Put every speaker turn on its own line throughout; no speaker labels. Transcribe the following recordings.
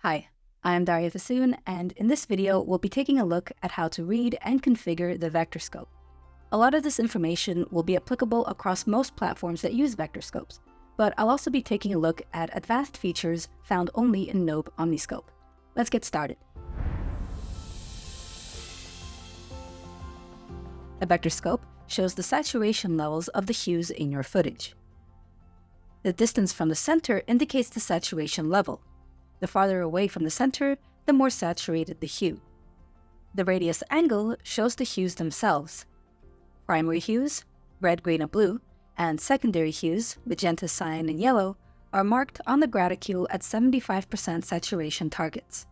Hi, I'm Daria Fissoun, and in this video, we'll be taking a look at how to read and configure the Vectorscope. A lot of this information will be applicable across most platforms that use Vectorscopes, but I'll also be taking a look at advanced features found only in Nobe OmniScope. Let's get started. A Vectorscope shows the saturation levels of the hues in your footage. The distance from the center indicates the saturation level. The farther away from the center, the more saturated the hue. The radius angle shows the hues themselves. Primary hues, red, green, and blue, and secondary hues, magenta, cyan, and yellow, are marked on the graticule at 75% saturation targets.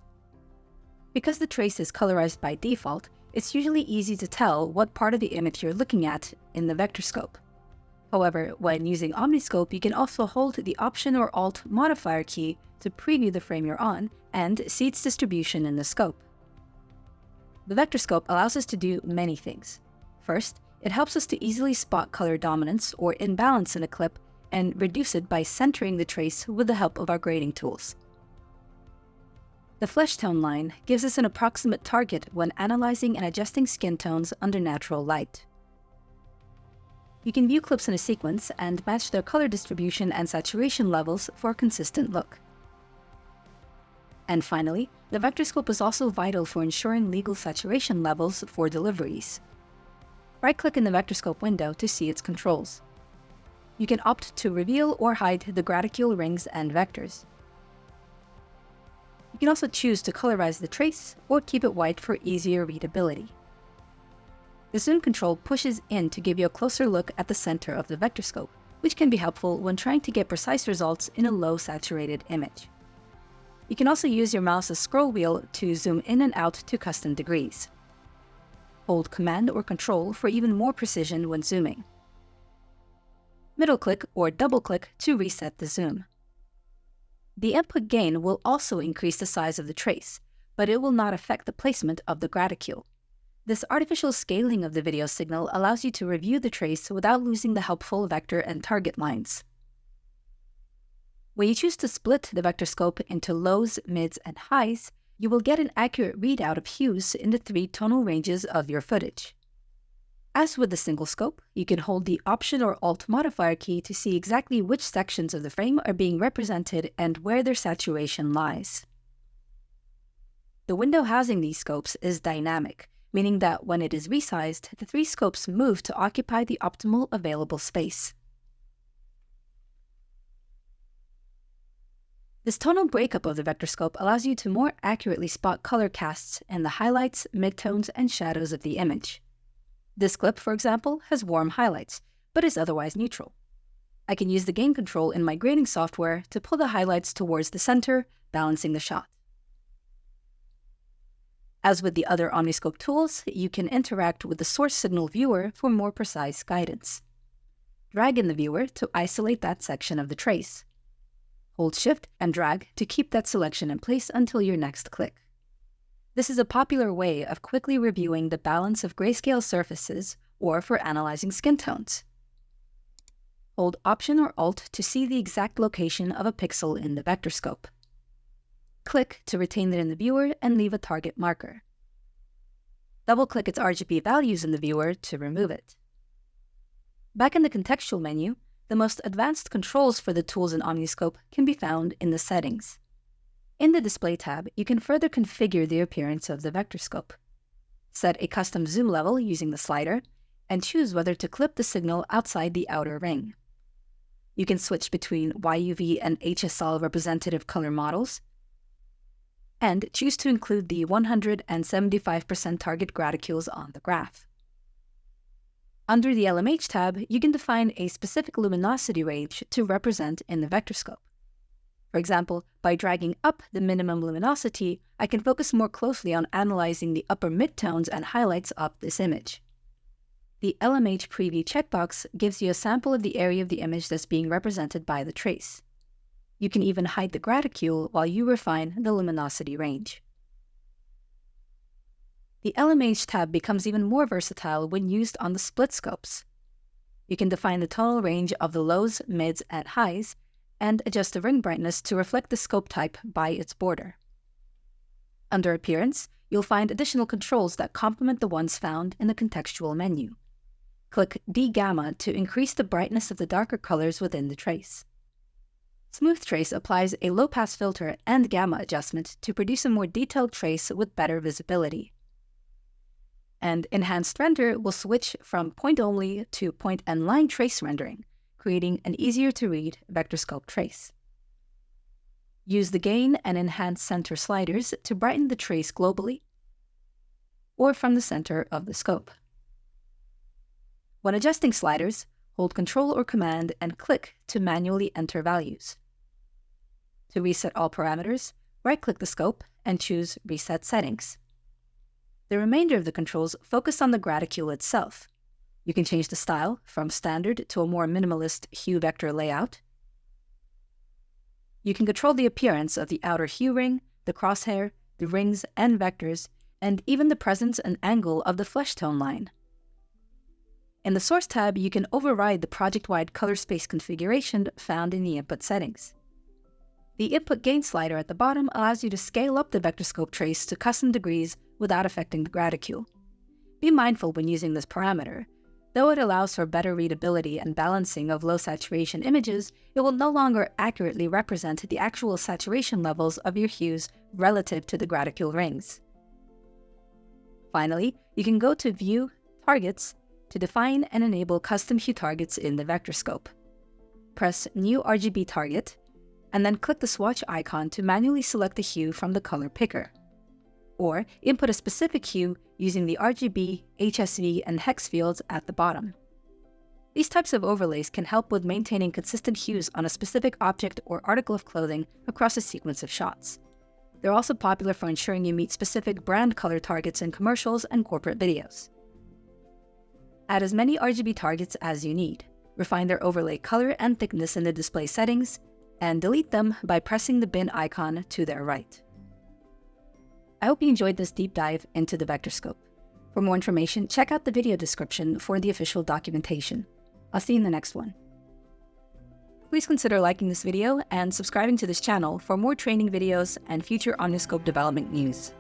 Because the trace is colorized by default, it's usually easy to tell what part of the image you're looking at in the Vectorscope. However, when using OmniScope, you can also hold the Option or Alt modifier key to preview the frame you're on and see its distribution in the scope. The Vectorscope allows us to do many things. First, it helps us to easily spot color dominance or imbalance in a clip and reduce it by centering the trace with the help of our grading tools. The flesh tone line gives us an approximate target when analyzing and adjusting skin tones under natural light. You can view clips in a sequence and match their color distribution and saturation levels for a consistent look. And finally, the Vectorscope is also vital for ensuring legal saturation levels for deliveries. Right-click in the Vectorscope window to see its controls. You can opt to reveal or hide the graticule rings and vectors. You can also choose to colorize the trace or keep it white for easier readability. The zoom control pushes in to give you a closer look at the center of the Vectorscope, which can be helpful when trying to get precise results in a low-saturated image. You can also use your mouse's scroll wheel to zoom in and out to custom degrees. Hold Command or Control for even more precision when zooming. Middle-click or double-click to reset the zoom. The input gain will also increase the size of the trace, but it will not affect the placement of the graticule. This artificial scaling of the video signal allows you to review the trace without losing the helpful vector and target lines. When you choose to split the Vectorscope into lows, mids, and highs, you will get an accurate readout of hues in the 3 tonal ranges of your footage. As with the single scope, you can hold the Option or Alt modifier key to see exactly which sections of the frame are being represented and where their saturation lies. The window housing these scopes is dynamic, meaning that when it is resized, the 3 scopes move to occupy the optimal available space. This tonal breakup of the Vectorscope allows you to more accurately spot color casts in the highlights, midtones, and shadows of the image. This clip, for example, has warm highlights, but is otherwise neutral. I can use the gain control in my grading software to pull the highlights towards the center, balancing the shot. As with the other OmniScope tools, you can interact with the source signal viewer for more precise guidance. Drag in the viewer to isolate that section of the trace. Hold Shift and drag to keep that selection in place until your next click. This is a popular way of quickly reviewing the balance of grayscale surfaces or for analyzing skin tones. Hold Option or Alt to see the exact location of a pixel in the Vectorscope. Click to retain it in the viewer and leave a target marker. Double-click its RGB values in the viewer to remove it. Back in the contextual menu, the most advanced controls for the tools in OmniScope can be found in the settings. In the Display tab, you can further configure the appearance of the Vectorscope. Set a custom zoom level using the slider, and choose whether to clip the signal outside the outer ring. You can switch between YUV and HSL representative color models, and choose to include the 175% target graticules on the graph. Under the LMH tab, you can define a specific luminosity range to represent in the Vectorscope. For example, by dragging up the minimum luminosity, I can focus more closely on analyzing the upper midtones and highlights of this image. The LMH Preview checkbox gives you a sample of the area of the image that's being represented by the trace. You can even hide the graticule while you refine the luminosity range. The LMH tab becomes even more versatile when used on the split scopes. You can define the tonal range of the lows, mids, and highs, and adjust the ring brightness to reflect the scope type by its border. Under Appearance, you'll find additional controls that complement the ones found in the contextual menu. Click D-Gamma to increase the brightness of the darker colors within the trace. Smooth Trace applies a low-pass filter and gamma adjustment to produce a more detailed trace with better visibility. And Enhanced Render will switch from point-only to point and line trace rendering, creating an easier-to-read vectorscope trace. Use the Gain and Enhance Center sliders to brighten the trace globally, or from the center of the scope. When adjusting sliders, hold Ctrl or Command and click to manually enter values. To reset all parameters, right-click the scope and choose Reset Settings. The remainder of the controls focus on the graticule itself. You can change the style from standard to a more minimalist hue vector layout. You can control the appearance of the outer hue ring, the crosshair, the rings and vectors, and even the presence and angle of the flesh tone line. In the Source tab, you can override the project-wide color space configuration found in the Input settings. The Input Gain slider at the bottom allows you to scale up the vectorscope trace to custom degrees without affecting the graticule. Be mindful when using this parameter. Though it allows for better readability and balancing of low saturation images, it will no longer accurately represent the actual saturation levels of your hues relative to the graticule rings. Finally, you can go to View Targets to define and enable custom hue targets in the Vectorscope. Press New RGB Target, and then click the swatch icon to manually select the hue from the color picker. Or input a specific hue using the RGB, HSV, and hex fields at the bottom. These types of overlays can help with maintaining consistent hues on a specific object or article of clothing across a sequence of shots. They're also popular for ensuring you meet specific brand color targets in commercials and corporate videos. Add as many RGB targets as you need, refine their overlay color and thickness in the display settings, and delete them by pressing the bin icon to their right. I hope you enjoyed this deep dive into the Vectorscope. For more information, check out the video description for the official documentation. I'll see you in the next one. Please consider liking this video and subscribing to this channel for more training videos and future OmniScope development news.